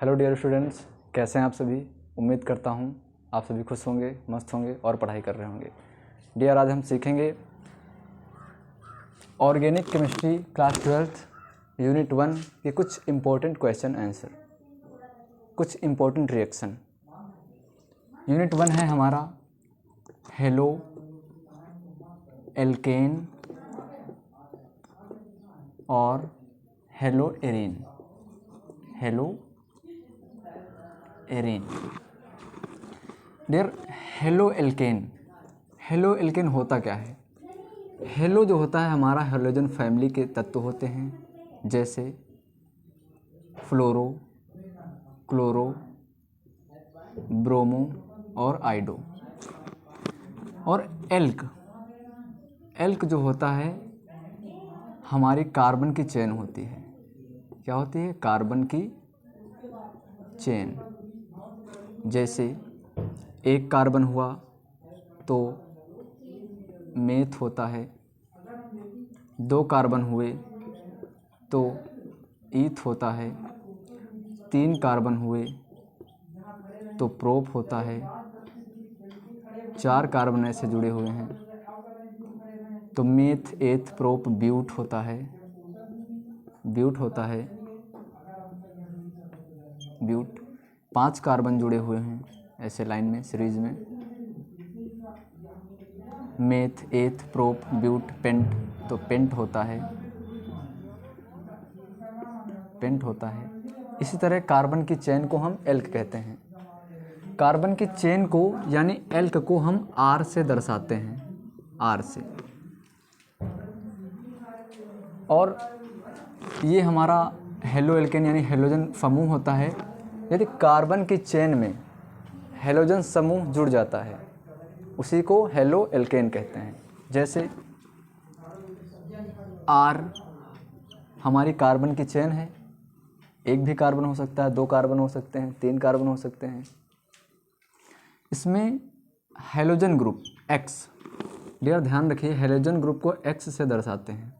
Hello dear students, कैसे हैं आप सभी। उम्मीद करता हूं आप सभी खुश होंगे, मस्त होंगे और पढ़ाई कर रहे होंगे। डियर, आज हम सीखेंगे ऑर्गेनिक केमिस्ट्री क्लास 12 यूनिट 1 के कुछ इम्पोर्टेंट क्वेश्चन आंसर, कुछ इम्पोर्टेंट रिएक्शन। यूनिट 1 है हमारा हेलो एल्केन और haloarene. Haloarene. Dear, haloalkane होता क्या है। हेलो जो होता है हमारा हेलोजन फैमिली के तत्व होते हैं, जैसे फ्लोरो, क्लोरो, ब्रोमो और आइडो। और एल्क जो होता है हमारी कार्बन की चेन होती है। क्या होती है? कार्बन की चेन। जैसे एक कार्बन हुआ तो मेथ होता है, 2 कार्बन हुए तो ईथ होता है, 3 कार्बन हुए तो प्रोप होता है, 4 कार्बन ऐसे जुड़े हुए हैं तो मेथ, एथ, प्रोप, ब्यूट होता है। ब्यूट 5 कार्बन जुड़े हुए हैं ऐसे लाइन में, सीरीज में, मेथ, एथ, प्रोप, ब्यूट, पेंट, तो पेंट होता है। इसी तरह कार्बन की चेन को हम एल्क कहते हैं। कार्बन की चेन को यानी एल्क को हम आर से दर्शाते हैं, आर से। और ये हमारा हेलो एल्केन यानी हेलोजन समूह होता है। यदि कार्बन की चेन में हेलोजन समूह जुड़ जाता है उसी को हेलो एल्केन कहते हैं। जैसे आर हमारी कार्बन की चेन है, एक भी कार्बन हो सकता है, 2 कार्बन हो सकते हैं, 3 कार्बन हो सकते हैं। इसमें हेलोजन ग्रुप एक्स, डियर ध्यान रखिए, हेलोजन ग्रुप को एक्स से दर्शाते हैं,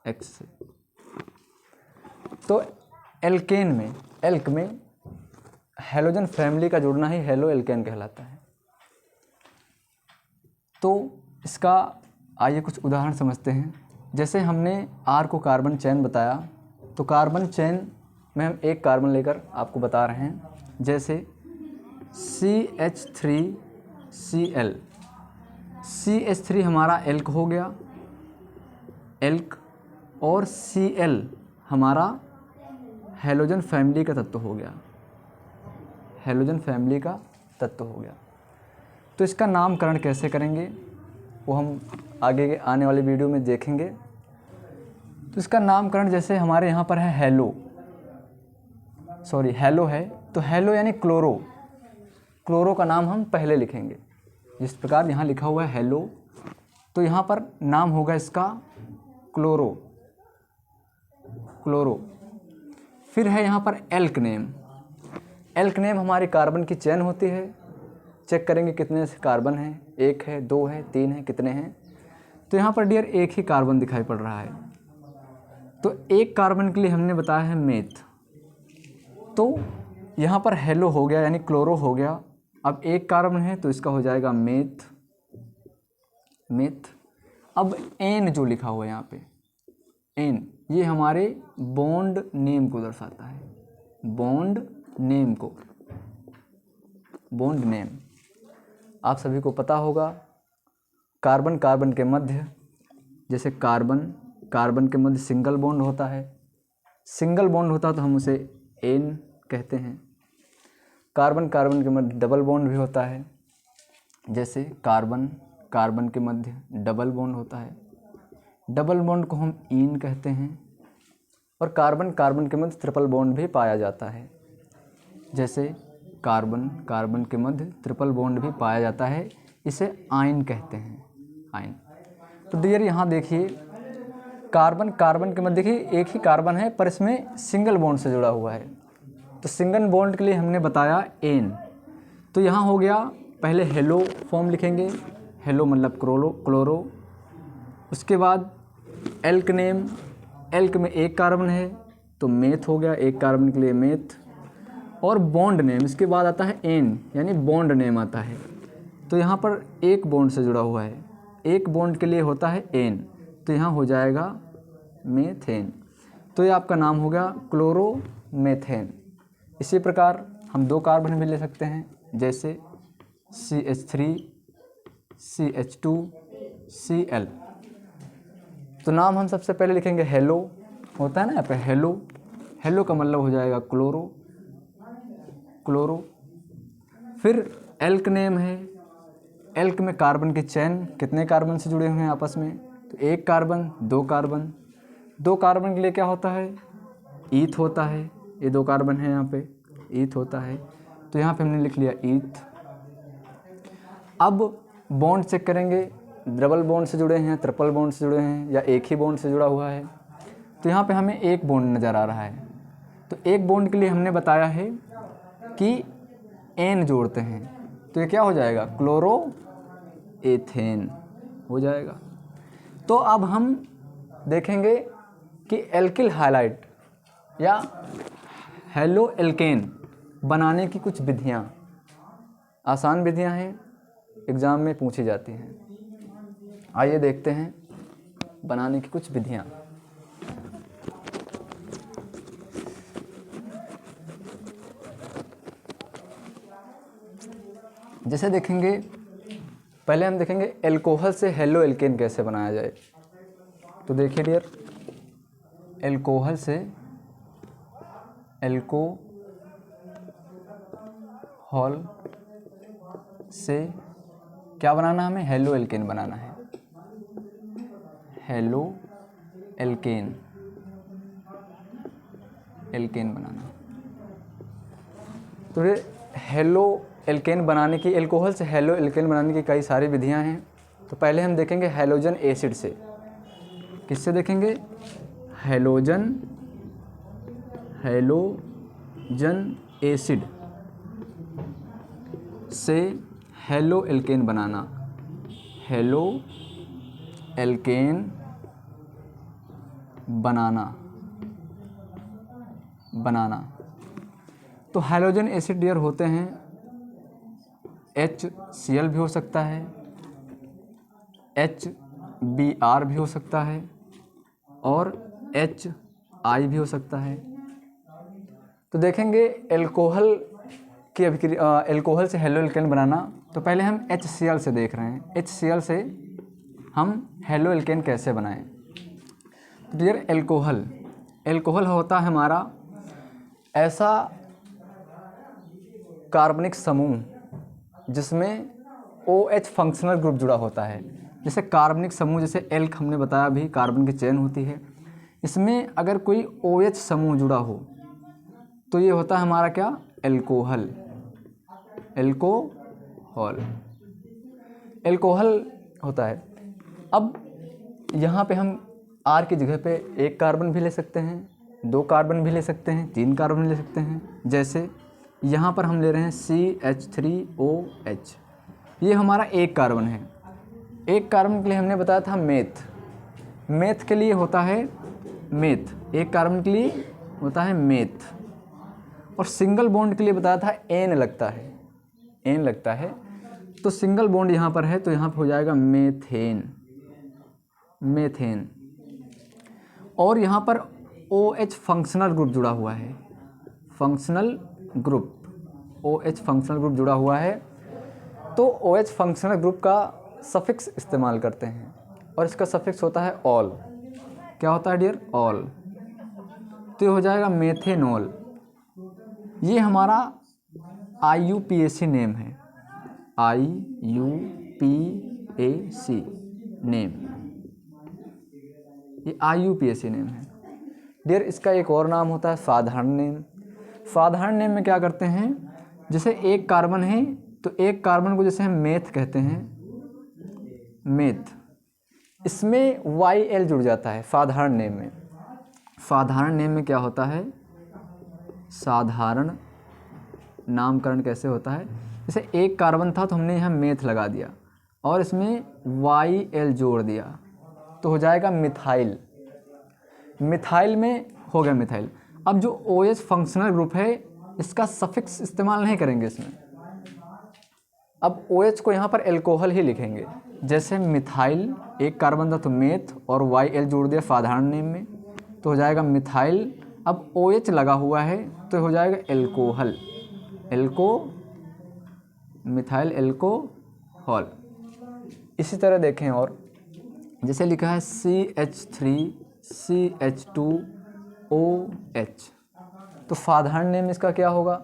एक्स से। तो एल्क में हेलोजन फैमिली का जुड़ना ही हेलो एल्केन कहलाता है। तो इसका आइए कुछ उदाहरण समझते हैं। जैसे हमने आर को कार्बन चेन बताया, तो कार्बन चेन में हम एक कार्बन लेकर आपको बता रहे हैं। जैसे CH3Cl, CH3 हमारा एल्क हो गया, एल्क, और Cl हमारा हेलोजन फैमिली का तत्व हो गया, हेलोजन फैमिली का तत्व हो गया। तो इसका नामकरण कैसे करेंगे वो हम आगे आने वाले वीडियो में देखेंगे। तो इसका नामकरण जैसे हमारे यहाँ पर है हेलो है, तो हेलो यानी क्लोरो का नाम हम पहले लिखेंगे। जिस प्रकार यहाँ लिखा हुआ है हेलो, तो यहाँ पर नाम होगा इसका क्लोरो। फिर है यहाँ पर एल्क नेम हमारी कार्बन की चेन होती है। चेक करेंगे कितने कार्बन हैं, 1 है, 2 है, 3 है, कितने हैं। तो यहाँ पर डियर एक ही कार्बन दिखाई पड़ रहा है, तो एक कार्बन के लिए हमने बताया है मेथ। तो यहाँ पर हेलो हो गया यानी क्लोरो हो गया। अब एक कार्बन है तो इसका हो जाएगा मेथ। अब एन जो लिखा हुआ है यहाँ पे, एन, ये हमारे बॉन्ड नेम को दर्शाता है, बॉन्ड नेम। आप सभी को पता होगा कार्बन के मध्य, जैसे कार्बन के मध्य सिंगल बॉन्ड होता है, तो हम उसे एन कहते हैं। कार्बन के मध्य डबल बॉन्ड भी होता है, जैसे कार्बन के मध्य डबल बॉन्ड होता है, डबल बॉन्ड को हम ईन कहते हैं। और कार्बन के मध्य ट्रिपल बॉन्ड भी पाया जाता है, जैसे कार्बन के मध्य ट्रिपल बॉन्ड भी पाया जाता है, इसे आयन कहते हैं, आयन। तो डियर यहाँ देखिए कार्बन के मध्य देखिए एक ही कार्बन है पर इसमें सिंगल बॉन्ड से जुड़ा हुआ है, तो सिंगल बॉन्ड के लिए हमने बताया एन। तो यहाँ हो गया, पहले हेलो फॉर्म लिखेंगे, हेलो मतलब क्लोरो। उसके बाद एल्क नेम, एल्क में एक कार्बन है तो मेथ हो गया, एक कार्बन के लिए मेथ। और बॉन्ड नेम, इसके बाद आता है एन यानी बॉन्ड नेम आता है। तो यहाँ पर एक बॉन्ड से जुड़ा हुआ है, एक बॉन्ड के लिए होता है एन, तो यहाँ हो जाएगा मेथेन। तो ये आपका नाम हो गया क्लोरोमेथेन। इसी प्रकार हम दो कार्बन भी ले सकते हैं, जैसे CH3 CH2 Cl। तो नाम हम सबसे पहले लिखेंगे हेलो, होता है ना यहाँ पे हेलो, हेलो का मतलब हो जाएगा क्लोरो, क्लोरो। फिर एल्क नेम है, एल्क में कार्बन के चैन कितने कार्बन से जुड़े हुए हैं आपस में, तो एक कार्बन, दो कार्बन, दो कार्बन के लिए क्या होता है, ईथ होता है। ये दो कार्बन है यहाँ पे, ईथ होता है, तो यहाँ पे हमने लिख लिया ईथ। अब बॉन्ड चेक करेंगे, डबल बॉन्ड से जुड़े हैं, ट्रिपल बॉन्ड से जुड़े हैं, या एक ही बॉन्ड से जुड़ा हुआ है। तो यहाँ पे हमें एक बॉन्ड नज़र आ रहा है, तो एक बॉन्ड के लिए हमने बताया है कि एन जोड़ते हैं, तो ये क्या हो जाएगा, क्लोरो एथेन हो जाएगा। तो अब हम देखेंगे कि एल्किल हाइलाइट या हेलो एल्केन बनाने की कुछ विधियाँ, आसान विधियाँ हैं, एग्ज़ाम में पूछी जाती हैं। आइए देखते हैं बनाने की कुछ विधियाँ। जैसे देखेंगे, पहले हम देखेंगे एल्कोहल से हेलो एल्केन कैसे बनाया जाए। तो देखिए डियर, एल्कोहल से एल्कोहल से क्या बनाना, हमें हेलो एल्केन बनाना है, हेलो एल्केन, एल्केन बनाना। तो ये हेलो एल्केन बनाने की, एल्कोहल से हेलो एल्केन बनाने की कई सारी विधियां हैं। तो पहले हम देखेंगे हैलोजन एसिड से। किससे देखेंगे, हैलोजन, हैलोजन एसिड से हेलो एल्केन बनाना, हेलो एल्केन बनाना। तो हैलोजन एसिड डियर होते हैं HCl भी हो सकता है, HBr भी हो सकता है, और HI भी हो सकता है। तो देखेंगे एल्कोहल की एल्कोहल से हेलो एल्केन बनाना, तो पहले हम HCl से देख रहे हैं, HCl से हम हेलो एल्केन कैसे बनाएं। तो डियर एल्कोहल, एल्कोहल होता है हमारा ऐसा कार्बनिक समूह जिसमें OH फंक्शनल ग्रुप जुड़ा होता है। जैसे कार्बनिक समूह, जैसे एल्क हमने बताया अभी, कार्बन की चेन होती है, इसमें अगर कोई OH समूह जुड़ा हो तो ये होता है हमारा क्या, एल्कोहल, एल्कोहल, एल्कोहल होता है। अब यहाँ पे हम R की जगह पे एक कार्बन भी ले सकते हैं, दो कार्बन भी ले सकते हैं, तीन कार्बन ले सकते हैं। जैसे यहाँ पर हम ले रहे हैं CH3OH, ये हमारा एक कार्बन है। एक कार्बन के लिए हमने बताया था मेथ, मेथ के लिए होता है मेथ, एक कार्बन के लिए होता है मेथ। और सिंगल बॉन्ड के लिए बताया था एन लगता है, एन लगता है। तो सिंगल बॉन्ड यहाँ पर है, तो यहाँ पर हो जाएगा मेथेन, मेथेन। और यहाँ पर OH फंक्शनल ग्रुप जुड़ा हुआ है, functional group, OH functional group जुड़ा हुआ है, तो OH फंक्शनल ग्रुप का सफिक्स इस्तेमाल करते हैं, और इसका सफिक्स होता है ऑल। क्या होता है डियर, ऑल। तो ये हो जाएगा मेथेनॉल। ये हमारा IUPAC नेम है, IUPAC नेम, ये IUPAC नेम है डियर। इसका एक और नाम होता है साधारण नेम। साधारण नेम में क्या करते हैं, जैसे एक कार्बन है तो एक कार्बन को जैसे हम मेथ कहते हैं, मेथ, इसमें YL जुड़ जाता है साधारण नेम में। साधारण नेम में क्या होता है, साधारण नामकरण कैसे होता है, जैसे एक कार्बन था तो हमने यहाँ मेथ लगा दिया और इसमें YL जोड़ दिया तो हो जाएगा मिथाइल, मिथाइल में हो गया मिथाइल। अब जो OH फंक्शनल ग्रुप है इसका सफिक्स इस्तेमाल नहीं करेंगे इसमें। अब OH को यहाँ पर एल्कोहल ही लिखेंगे। जैसे मिथाइल एक कार्बन था तो मेथ और YL जोड़ दिया साधारण नेम में तो हो जाएगा मिथाइल। अब OH लगा हुआ है तो हो जाएगा एल्कोहल, मिथाइल एल्कोहल। इसी तरह देखें और जैसे लिखा है CH3CH2OH तो साधारण नेम इसका क्या होगा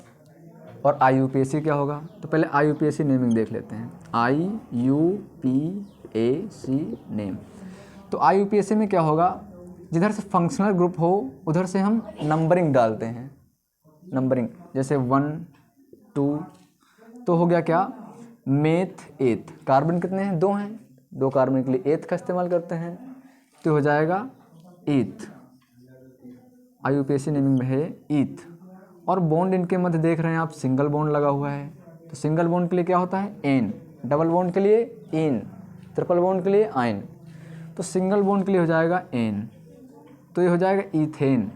और IUPAC क्या होगा। तो पहले IUPAC नेमिंग देख लेते हैं। IUPAC नेम, तो IUPAC में क्या होगा, जिधर से फंक्शनल ग्रुप हो उधर से हम नंबरिंग डालते हैं। नंबरिंग जैसे 1 2 तो हो गया क्या, मेथ एथ। कार्बन कितने हैं, 2 हैं, 2 कार्बन के लिए एथ का इस्तेमाल करते हैं तो हो जाएगा ईथ। IUPAC नेमिंग में है ईथ। और बॉन्ड इनके मध्य देख रहे हैं आप, सिंगल बॉन्ड लगा हुआ है तो सिंगल बॉन्ड के लिए क्या होता है एन, डबल बॉन्ड के लिए इन, ट्रिपल बॉन्ड के लिए आइन। तो सिंगल बॉन्ड के लिए हो जाएगा एन, तो ये हो जाएगा ईथेन।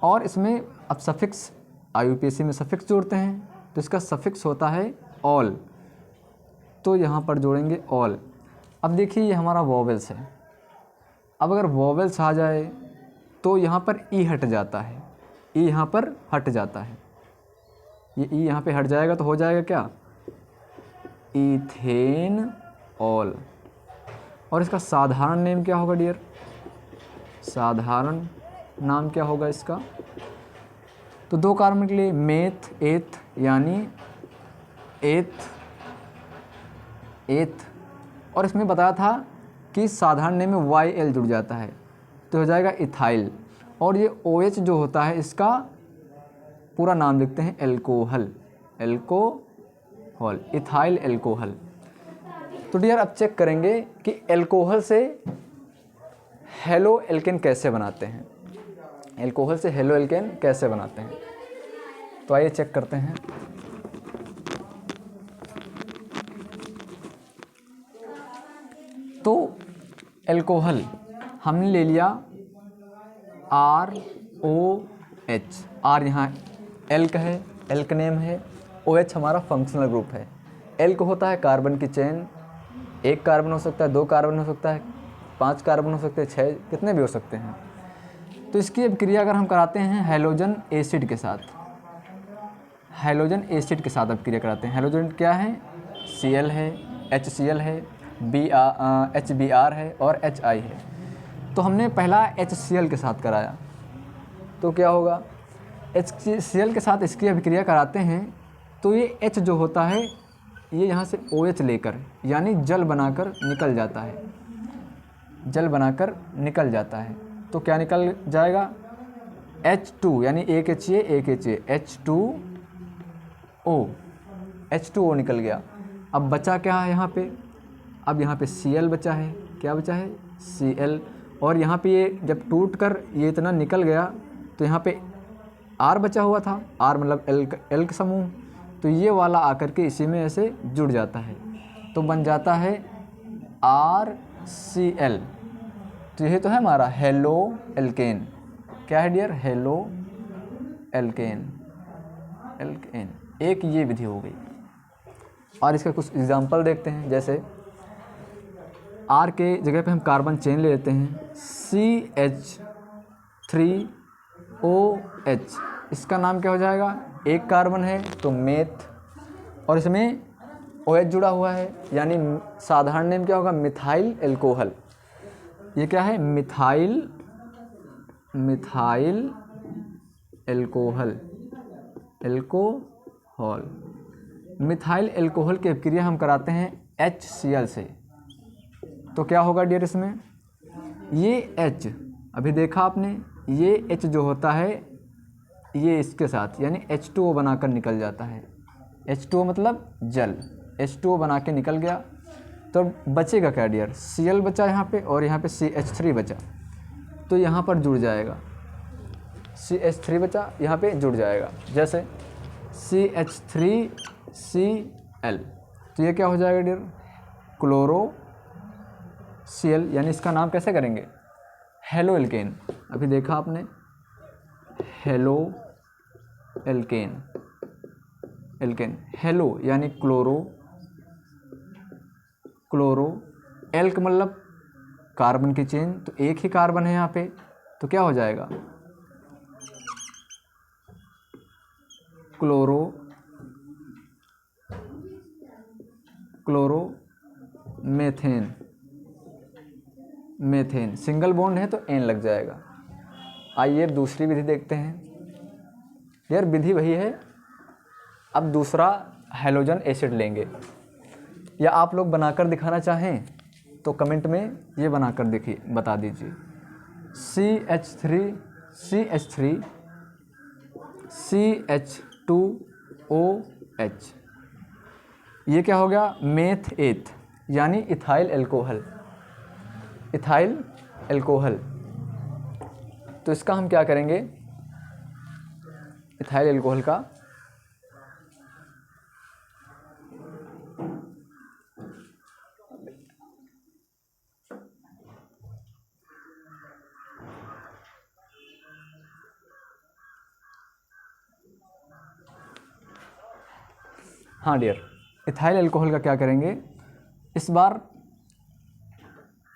और इसमें अब सफिक्स IUPAC में सफिक्स जोड़ते हैं तो इसका सफिक्स होता है ऑल, तो यहाँ पर जोड़ेंगे ऑल। अब देखिए ये हमारा वोवेल्स है। अब अगर वोवेल्स आ जाए तो यहाँ पर ई हट जाता है, ई यहाँ पर हट जाता है, ये ई यहाँ पे हट जाएगा तो हो जाएगा क्या, ईथेन ऑल। और इसका साधारण नेम क्या होगा डियर, साधारण नाम क्या होगा इसका। तो 2 कार्बन के लिए मेथ एथ यानी एथ। और इसमें बताया था कि साधारण नेम में YL जुड़ जाता है तो हो जाएगा इथाइल। और ये OH जो होता है इसका पूरा नाम लिखते हैं एल्कोहल, इथाइल एल्कोहल। तो डियर अब चेक करेंगे कि एल्कोहल से हेलो एल्केन कैसे बनाते हैं, एल्कोहल से हेलो एल्केन कैसे बनाते हैं। तो आइए चेक करते हैं। तो एल्कोहल हमने ले लिया ROH, R यहाँ एल्क है, एल्क नेम है, OH हमारा फंक्शनल ग्रुप है। एल्क होता है कार्बन की चेन, 1 कार्बन हो सकता है, 2 कार्बन हो सकता है, 5 कार्बन हो सकते हैं, 6, कितने भी हो सकते हैं। तो इसकी अभिक्रिया अगर हम कराते हैं हैलोजन एसिड के साथ, हैलोजन एसिड के साथ अभिक्रिया कराते हैं। हैलोजन क्या है, Cl है, HCl है, HBr है और HI है। तो हमने पहला HCl के साथ कराया तो क्या होगा, HCl के साथ इसकी अभिक्रिया कराते हैं तो ये H जो होता है ये यहाँ से OH लेकर यानी जल बनाकर निकल जाता है, जल बनाकर निकल जाता है। तो क्या निकल जाएगा, H2 यानी एक HA H2O निकल गया। अब बचा क्या है यहाँ पे, अब यहाँ पे Cl बचा है, क्या बचा है Cl। और यहाँ पे ये जब टूट कर ये इतना निकल गया तो यहाँ पे R बचा हुआ था, R मतलब एल्क समूह, तो ये वाला आकर के इसी में ऐसे जुड़ जाता है तो बन जाता है RCl। तो यही तो है हमारा हेलो एल्केन। क्या है डियर, हेलो एल्केन, एक ये विधि हो गई। और इसका कुछ एग्जांपल देखते हैं। जैसे R के जगह पे हम कार्बन चेन ले लेते हैं CH3OH, इसका नाम क्या हो जाएगा, 1 कार्बन है तो मेथ और इसमें OH जुड़ा हुआ है यानी साधारण नेम क्या होगा, मिथाइल एल्कोहल। ये क्या है, मिथाइल एल्कोहल, मिथाइल एल्कोहल की अभिक्रिया हम कराते हैं HCl से तो क्या होगा डियर, इसमें ये H अभी देखा आपने, ये H जो होता है ये इसके साथ यानी H2O बनाकर निकल जाता है। H2O मतलब जल, H2O बना के निकल गया तो बचेगा क्या डियर, Cl बचा यहाँ पे और यहाँ पे CH3 बचा तो यहाँ पर जुड़ जाएगा, CH3 बचा यहाँ पे जुड़ जाएगा। जैसे CH3Cl तो ये क्या हो जाएगा डियर, क्लोरो Cl यानी इसका नाम कैसे करेंगे, हेलो एल्केन। अभी देखा आपने हेलो एल्केन, एल्केन। हेलो यानी क्लोरो, क्लोरो, एल्क मतलब कार्बन की चेन, तो एक ही कार्बन है यहाँ पे, तो क्या हो जाएगा, chloro, chloro methane, methane. Single bond है तो एन लग जाएगा। आइए अब दूसरी विधि देखते हैं। यार विधि वही है, अब दूसरा हैलोजन एसिड लेंगे, या आप लोग बनाकर दिखाना चाहें तो कमेंट में ये बनाकर देखिए, बता दीजिए। CH3 CH3 CH2OH, ये क्या हो गया, मेथ एथ यानी इथाइल एल्कोहल, इथाइल एल्कोहल। तो इसका हम क्या करेंगे, इथाइल एल्कोहल का हाँ डियर, इथाइल अल्कोहल का क्या करेंगे इस बार।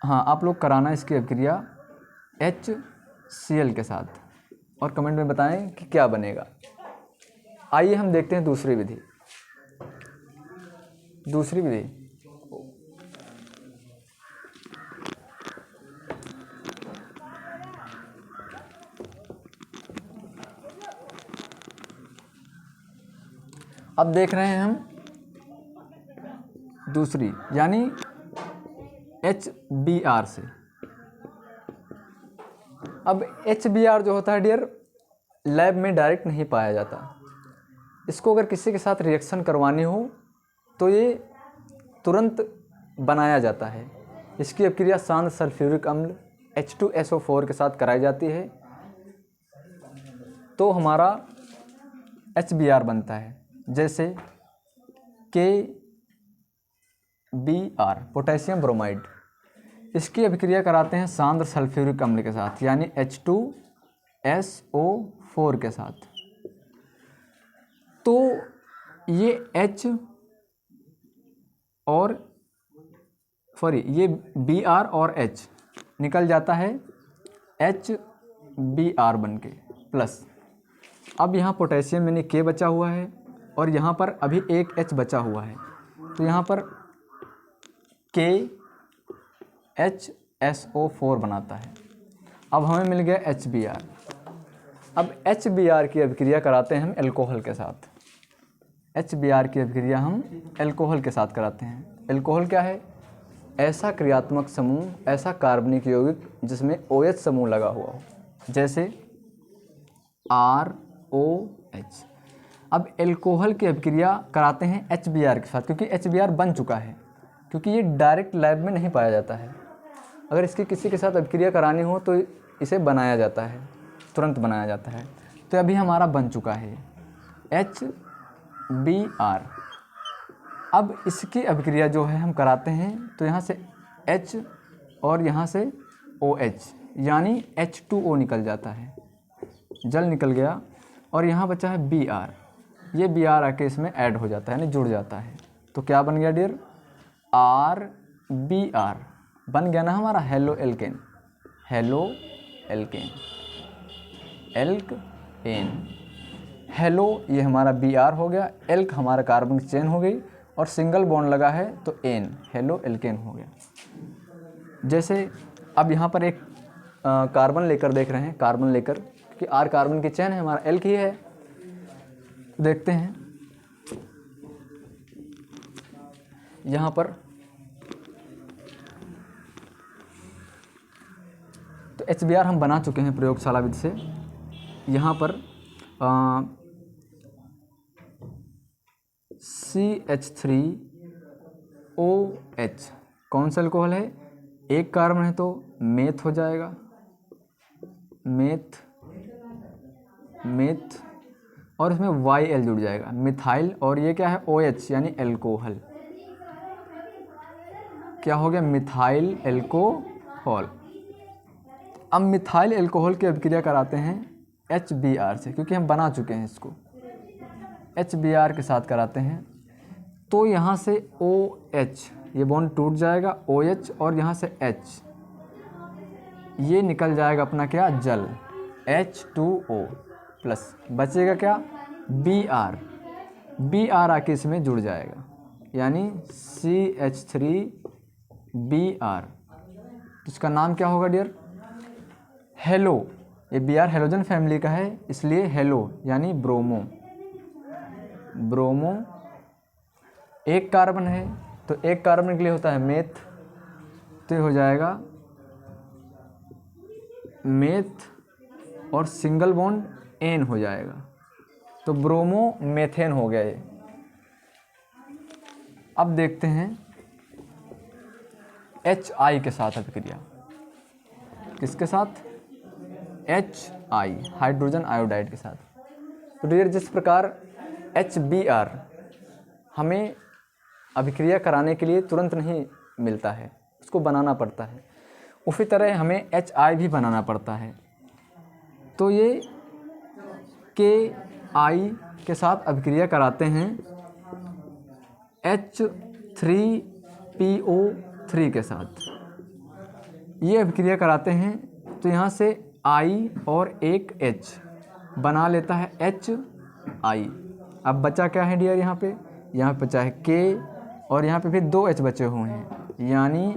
हाँ आप लोग कराना इसकी अभिक्रिया HCl के साथ और कमेंट में बताएं कि क्या बनेगा। आइए हम देखते हैं दूसरी विधि। दूसरी विधि अब देख रहे हैं हम दूसरी, यानी HBr से। अब HBr जो होता है डियर, लैब में डायरेक्ट नहीं पाया जाता। इसको अगर किसी के साथ रिएक्शन करवानी हो तो ये तुरंत बनाया जाता है। इसकी अभिक्रिया शांत सल्फ्यूरिक अम्ल H2SO4 के साथ कराई जाती है, तो हमारा HBr बनता है। जैसे KBr, पोटेशियम ब्रोमाइड, इसकी अभिक्रिया कराते हैं सांद्र सल्फ्यूरिक अम्ल के साथ, यानी H2SO4 के साथ। तो ये H और ये Br और H निकल जाता है HBr बन के प्लस। अब यहाँ पोटेशियम यानी K बचा हुआ है और यहाँ पर अभी एक H बचा हुआ है, तो यहाँ पर KHSO4 बनाता है। अब हमें मिल गया HBr। अब HBr की अभिक्रिया कराते हैं हम एल्कोहल के साथ। HBr की अभिक्रिया हम एल्कोहल के साथ कराते हैं। एल्कोहल क्या है, ऐसा क्रियात्मक समूह, ऐसा कार्बनिक यौगिक जिसमें OH समूह लगा हुआ हो, जैसे ROH। अब एल्कोहल की अभिक्रिया कराते हैं HBr के साथ, क्योंकि HBr बन चुका है, क्योंकि ये डायरेक्ट लैब में नहीं पाया जाता है। अगर इसकी किसी के साथ अभिक्रिया करानी हो तो इसे बनाया जाता है, तुरंत बनाया जाता है। तो अभी हमारा बन चुका है HBr। अब इसकी अभिक्रिया जो है हम कराते हैं, तो यहाँ से H और यहाँ से OH यानी H2O निकल जाता है, जल निकल गया, और यहाँ बचा है Br। ये Br आके इसमें ऐड हो जाता है, यानी जुड़ जाता है। तो क्या बन गया डियर, RBr बन गया ना हमारा haloalkane, haloalkane, alkane. Halo ये हमारा Br हो गया, एल्क हमारा कार्बन की चेन हो गई, और सिंगल बॉन्ड लगा है तो एन, हेलो एल्केन हो गया। जैसे अब यहाँ पर एक कार्बन लेकर देख रहे हैं, कार्बन लेकर कि R कार्बन की चेन है, हमारा एल्क ही है। देखते हैं यहाँ पर, तो HBr हम बना चुके हैं प्रयोगशाला विधि से। यहाँ पर CH3OH कौन सा अल्कोहल है, एक कार्बन है तो मेथ हो जाएगा, मेथ, मेथ, और इसमें YL जुड़ जाएगा, मिथाइल, और ये क्या है OH यानी एल्कोहल। क्या हो गया, मिथाइल एल्कोहल। अब मिथाइल एल्कोहल की अभिक्रिया कराते हैं HBr से, क्योंकि हम बना चुके हैं इसको। HBr के साथ कराते हैं तो यहाँ से OH ये बॉन्ड टूट जाएगा, OH और यहाँ से H ये निकल जाएगा अपना क्या जल H2O प्लस, बचेगा क्या Br आके इसमें जुड़ जाएगा यानी CH3Br। इसका नाम क्या होगा डियर हेलो, ये Br हेलोजन फैमिली का है इसलिए हेलो यानी ब्रोमो। ब्रोमो एक कार्बन है तो एक कार्बन के लिए होता है मेथ, तो ये हो जाएगा मेथ और सिंगल बॉन्ड एन हो जाएगा, तो ब्रोमो मेथेन हो गया ये। अब देखते हैं HI के साथ अभिक्रिया, किसके साथ HI हाइड्रोजन आयोडाइड के साथ। तो डियर जिस प्रकार HBr हमें अभिक्रिया कराने के लिए तुरंत नहीं मिलता है, उसको बनाना पड़ता है, उसी तरह हमें HI भी बनाना पड़ता है। तो ये KI के साथ अभिक्रिया कराते हैं H3PO3 के साथ, ये अभिक्रिया कराते हैं तो यहाँ से I और एक H बना लेता है HI। अब बचा क्या है डियर यहाँ पे बचा है K और यहाँ पे फिर 2 H बचे हुए हैं यानी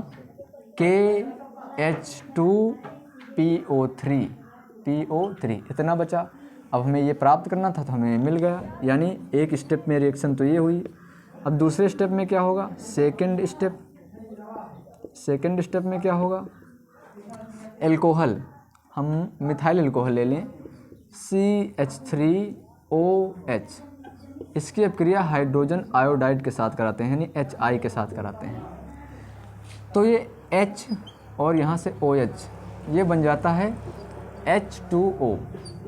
KH2PO3 इतना बचा। अब हमें ये प्राप्त करना था तो हमें मिल गया, यानी एक स्टेप में रिएक्शन तो ये हुई। अब दूसरे स्टेप में क्या होगा, सेकंड स्टेप में क्या होगा, एल्कोहल, हम मिथाइल एल्कोहल ले लें CH3OH, इसकी अभिक्रिया हाइड्रोजन आयोडाइड के साथ कराते हैं यानी HI के साथ कराते हैं। तो ये H और यहाँ से OH ये बन जाता है H2O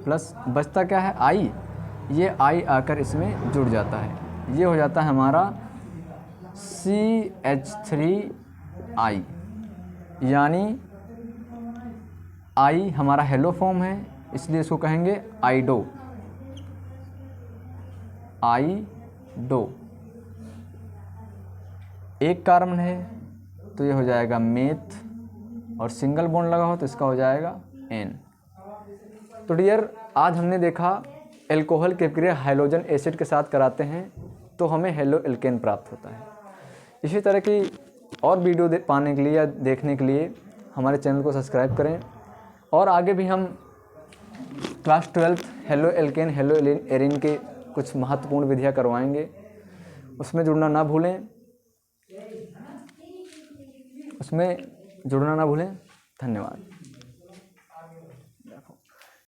प्लस, बचता क्या है I, ये I आकर इसमें जुड़ जाता है, ये हो जाता है हमारा CH3I, यानी I हमारा हेलो फॉर्म है इसलिए इसको कहेंगे आइडो। एक कार्बन है तो ये हो जाएगा मेथ और सिंगल बॉन्ड लगा हो तो इसका हो जाएगा N। तो डियर आज हमने देखा एल्कोहल की अभिक्रिया हाइड्रोजन एसिड के साथ कराते हैं तो हमें हेलो एल्केन प्राप्त होता है। इसी तरह की और वीडियो पाने के लिए या देखने के लिए हमारे चैनल को सब्सक्राइब करें, और आगे भी हम class 12 halo alkane hello Erin के कुछ महत्वपूर्ण विधियाँ करवाएंगे, उसमें जुड़ना ना भूलें। धन्यवाद।